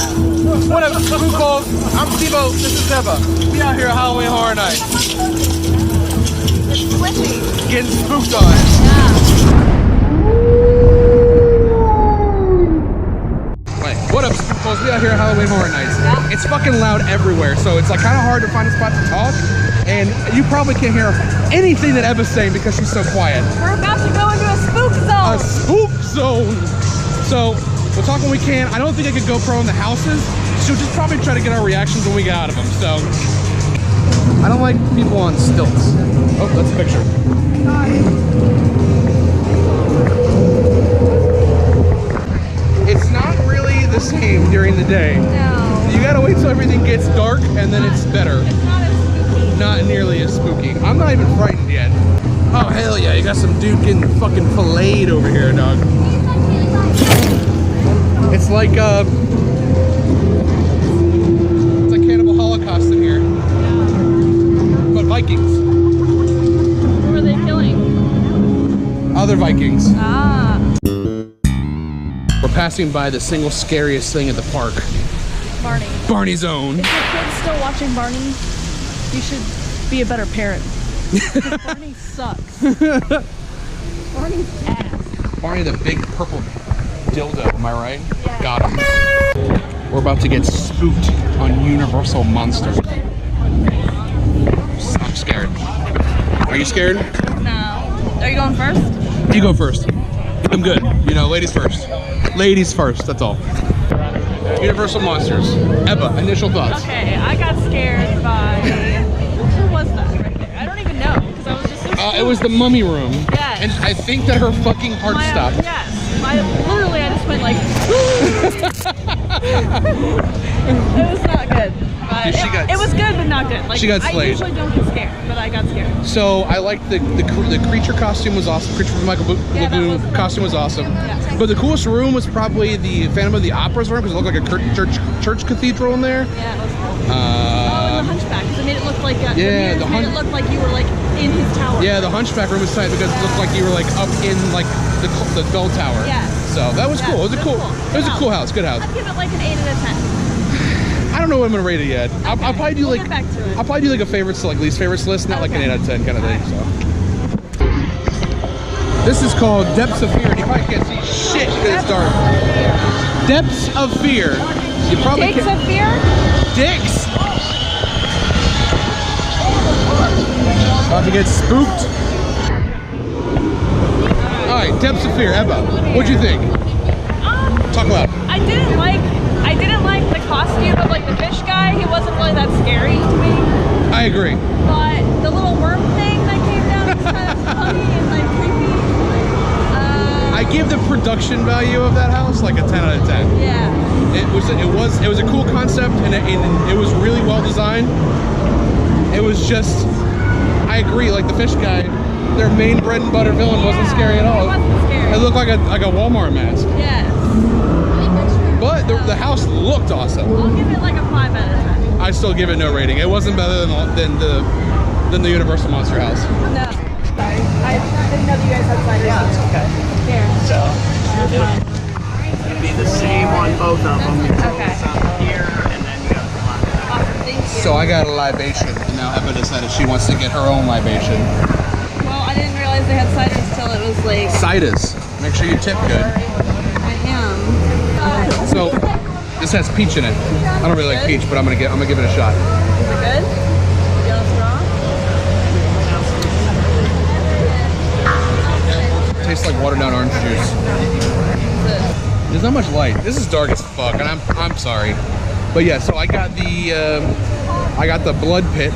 What up, Spooked? I'm Stevo. This is Ebba. We out here at Halloween Horror Night. It's squishy. Getting spooked on. Yeah. Wait, what up, Spooked? We out here at Halloween Horror Nights. Yeah. It's fucking loud everywhere, so it's like kind of hard to find a spot to talk. And you probably can't hear anything that Ebba's saying because she's so quiet. We're about to go into a spook zone. A spook zone. So we'll talk when we can. I don't think I could GoPro in the houses. She'll just probably try to get our reactions when we get out of them. So I don't like people on stilts. Oh, that's a picture. It's not really the same during the day. No. You gotta wait till everything gets dark and then it's better. It's not as spooky. Not nearly as spooky. I'm not even frightened yet. Oh hell yeah, you got some dude getting fucking filleted over here, dog. It's like Cannibal Holocaust in here. Yeah. But Vikings. Who are they killing? Other Vikings. Ah. We're passing by the single scariest thing at the park. Barney. Barney Zone. If your kid's still watching Barney, you should be a better parent. Barney sucks. Barney's ass. Barney the big purple dildo, am I right? Yeah. Got him. We're about to get spooked on Universal Monsters. I'm scared. Are you scared? No. Are you going first? You go first. I'm good. You know, ladies first. Ladies first, that's all. Universal Monsters. Ebba, initial thoughts. Okay, I got scared by... Who was that right there? I don't even know, because I was just so It was the mummy room. Yes. And I think that her fucking heart stopped. Yes. Literally, I just went like... It was not good. But it was good, but not good. Like, she got slayed. I usually don't get scared, but I got scared. So I liked the creature costume was awesome. Creature from Michael Lagoon costume was awesome. Yeah. But the coolest room was probably the Phantom of the Opera's room because it looked like a church cathedral in there. Yeah, it was cool. And the Hunchback, because it made it look like it looked like you were like in his tower. Yeah, the Hunchback room was tight because it looked like you were like up in like the bell tower. Yeah. So that was cool. It was a cool house. Good house. I'd give it like an 8 out of 10. I don't know what I'm gonna rate it yet. Okay. I'll probably do We'll like get back to it. I'll probably do like a favorites to like least favorites list, not like an 8 out of 10 kind of thing. So this is called Depths of Fear. And you probably can't see shit because it's dark. Depths of Fear. You probably Dicks of Fear? Dicks. About to get spooked. All right, Depths of Fear. Ebba, what'd you think? Talk loud. I didn't like the costume of like the fish guy. He wasn't really that scary to me. I agree. But the little worm thing that came down was kind of funny and like creepy. I give the production value of that house like a 10 out of 10. Yeah. It was a cool concept and it was really well designed. It was just, I agree, like the fish guy, their main bread and butter villain wasn't scary at all. It wasn't scary. It looked like a Walmart mask. Yes. But the house looked awesome. I'll give it like a 5 out of 10. I'd still give it no rating. It wasn't better than the Universal Monster House. No. Sorry. I didn't know you guys had sliders. Yeah, it's okay. Here. So it's gonna be the same on both of them. Okay. Here and then you have the one. Awesome. Thank you. So I got a libation, and now Ebba decided she wants to get her own libation. Well, I didn't realize they had ciders till it was like... Cidas. Make sure you tip good. I am. So this has peach in it. I don't really like peach, but I'm gonna give it a shot. Is it good? Yellow straw? Tastes like watered down orange juice. There's not much light. This is dark as fuck, and I'm sorry, but yeah. So I got the blood pit,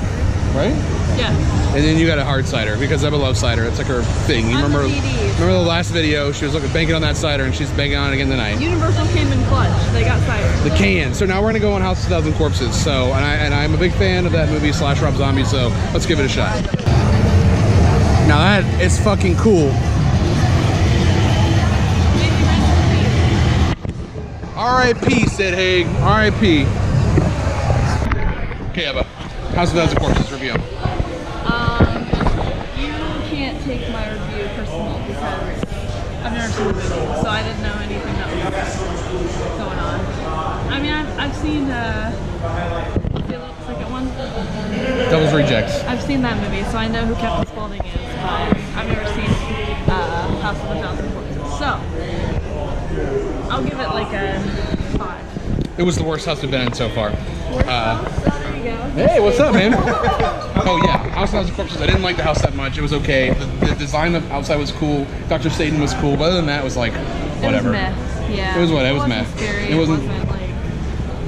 right? Yeah. And then you got a hard cider because Ebba loves cider. It's like her thing. You remember the last video? She was banking on that cider, and she's banking on it again tonight. Universal came in clutch. They got cider. The can. So now we're gonna go on House of 1,000 Corpses. So and I'm a big fan of that movie / Rob Zombie. So let's give it a shot. Now that is fucking cool. R.I.P. Sid Haig. R.I.P. Okay, Ebba. House of 1,000 Corpses review. You can't take my review personal because I've never seen the movie, so I didn't know anything that was going on. I mean, I've seen the second one. Devil's Rejects. I've seen that movie, so I know who Captain Spaulding is, but I've never seen House of a Thousand Corpses. So I'll give it like a 5. It was the worst house we've been in so far. Worst house? So there you go. Hey, what's up, man? Oh yeah, House of a Thousand Corpses. I didn't like the house that much. It was okay. The design of outside was cool. Dr. Satan was cool, but other than that, it was like whatever. It was meh. Yeah. It was what? It was wasn't meh. Scary. It wasn't like.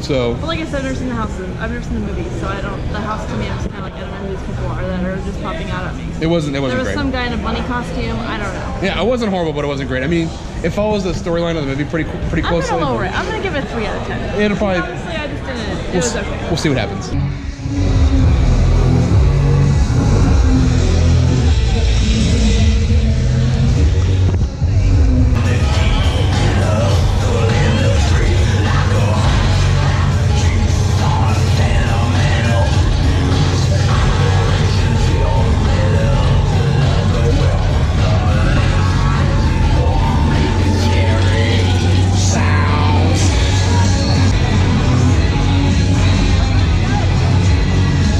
So. But like I said, I've never seen the houses. I've never seen the movies, so I don't. The house to me, I'm just kind of like, I don't know who these people are that are just popping out at me. It wasn't There was great. some guy in a bunny costume. I don't know. Yeah, it wasn't horrible, but it wasn't great. I mean, it follows the storyline of the movie pretty closely. I'm gonna lower it. I'm gonna give it a 3 out of 10. It'll probably. Honestly, I just didn't. It was okay. We'll see what happens.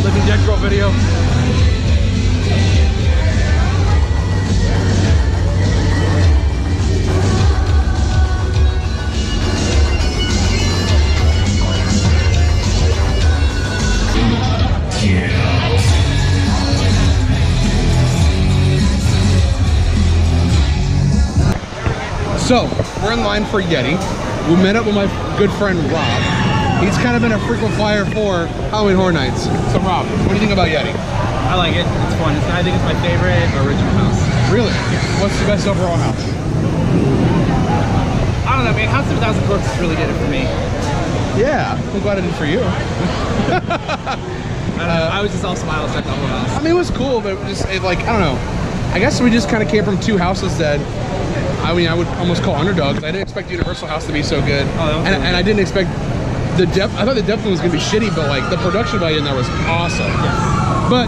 Living Dead Girl video. So, we're in line for Yeti. We met up with my good friend Rob. He's kind of been a frequent flyer for Halloween Horror Nights. So Rob, what do you think about Yeti? I like it. It's fun. I think it's my favorite original house. Really? What's the best overall house? I don't know, man. House of a Thousand Corpses really did it for me. Yeah, I'm glad I did for you. I don't know. I was just all smiles at the whole house. I mean, it was cool, but I don't know. I guess we just kind of came from two houses that, I mean, I would almost call underdogs. I didn't expect Universal House to be so good. Oh, and I didn't expect the depth. I thought the depth one was going to be shitty, but like the production value in there was awesome. Yes. But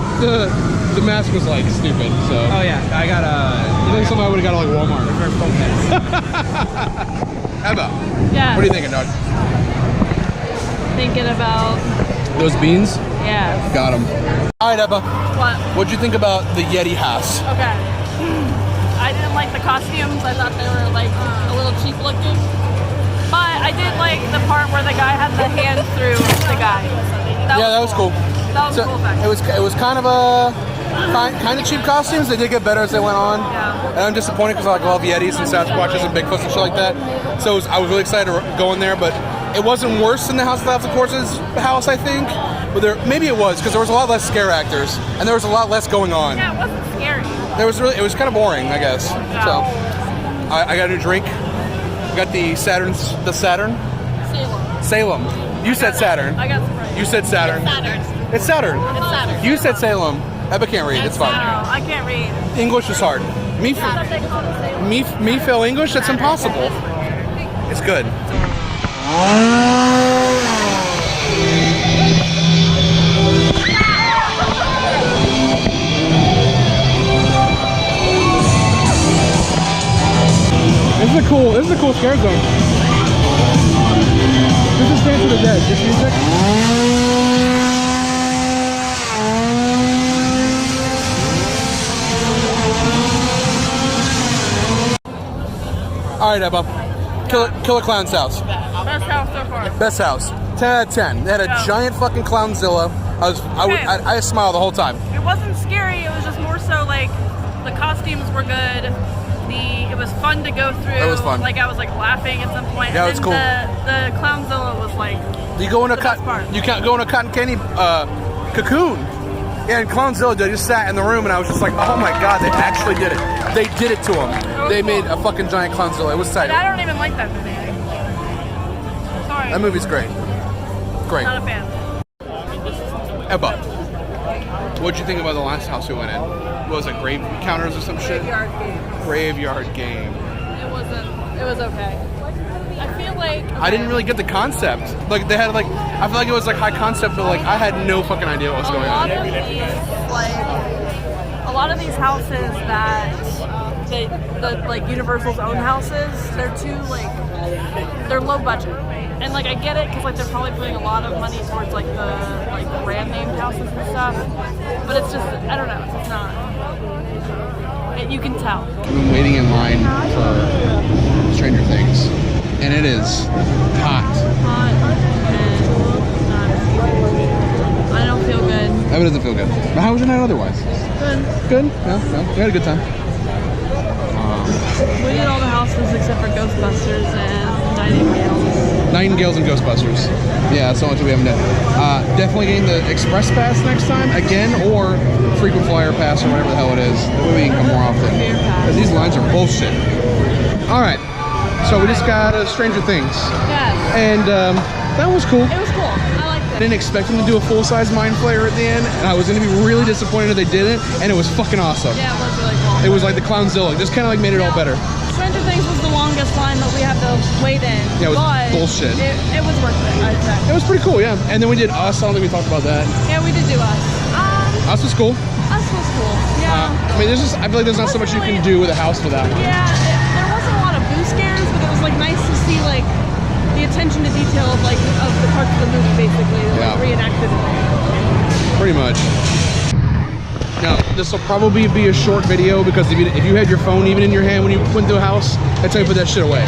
the mask was like stupid, so. Oh, yeah. I got You think somebody would have got it like Walmart? Ebba, Yeah. what are you thinking, dog? Thinking about. Those beans? Yeah. Got them. All right, Ebba. What? What'd you think about the Yeti house? Okay. I didn't like the costumes. I thought they were like a little cheap looking. But I did like the part where the guy had the hand through the guy. That was cool. That was a cool effect. It was kind of a kind of cheap costumes. They did get better as they went on. Yeah. And I'm disappointed because I like love Yetis and Sasquatches and Bigfoots and shit like that. So I was really excited to go in there, but it wasn't worse than the House of Thousand Corpses house, I think. But maybe it was because there was a lot less scare actors and there was a lot less going on. Yeah, it wasn't scary. It was kind of boring, I guess. Yeah. So I got a new drink. We got the Saturn. Salem. You said Saturn. I got surprised. You said Saturn. It's Saturn. It's Saturn. It's Saturn. You said Salem. Ebba can't read. It's No, fine. I can't read. English is hard. Me fail English? That's impossible. It's good. This is a cool scare zone. This is Dance of the Dead. This music. All right, Ebba. Killer Clown's house. Best house so far. Best house. 10 out of 10. They had a giant fucking Clownzilla. I smiled the whole time. It wasn't scary. It was just more so like the costumes were good. It was fun to go through. It was fun. Like I was like laughing at some point. Yeah, and it was cool. The Clownzilla was like. You go in a best part. You can't go in a cotton candy cocoon. Yeah, and Clownzilla, they just sat in the room and I was just like, oh my god, they actually did it. They did it to him. They made a fucking giant Clownzilla. It was tight. And I don't even like that movie. Sorry. That movie's great. Great. Not a fan. Ebba, what'd you think about the last house we went in? What was it, grave counters or some shit? Graveyard game. Graveyard game. It was okay. I feel like I didn't really get the concept. Like they had like, I feel like it was like high concept, but like I had no fucking idea what was going on. A lot of these houses that the like Universal's own houses, they're too like they're low budget. and like I get it because like they're probably putting a lot of money towards like the brand name houses and stuff, but it's just I don't know, it's just not. You can tell. I've been waiting in line for Stranger Things, and it is hot. Hot and I don't feel good. That doesn't feel good. But how was your night otherwise? Good. Good? Yeah, we had a good time. We did all the houses except for Ghostbusters and Nightingales. Nightingales and Ghostbusters. Yeah, that's the only two we haven't done. Definitely getting the Express Pass next time, again, or Frequent Flyer Pass or whatever the hell it is. That way we can come more often. Because these lines are bullshit. Alright, so we just got Stranger Things. Yes. And that was cool. It was cool. I liked I it. didn't expect them to do a full-size Mind Flayer at the end, and I was going to be really disappointed if they didn't, and it was fucking awesome. Yeah, it was really cool. It was like the Clownzilla, just kind of like made it all better. Stranger Things was the longest line that we had to wait in. Yeah, it was but bullshit. It was worth it, I'd say. It was pretty cool, yeah. And then we did Us, I don't think we talked about that. Yeah, we did do Us. Us was cool. Us was cool. Yeah. I mean, there's just, I feel like there's not so much you can do with a house for that one. Yeah, there wasn't a lot of boo scares, but it was like nice to see like the attention to detail of like of the parts of the movie basically Yeah. like, reenacted. Pretty much. Now, this will probably be a short video because if you had your phone even in your hand when you went to a house, that's how you put that shit away.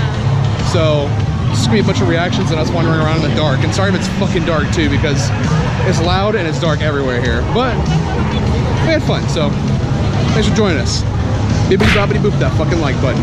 So, it's gonna be a bunch of reactions and us wandering around in the dark. And sorry if it's fucking dark too because it's loud and it's dark everywhere here. But we had fun, so thanks for joining us. Bibbidi bobbidi boop that fucking like button.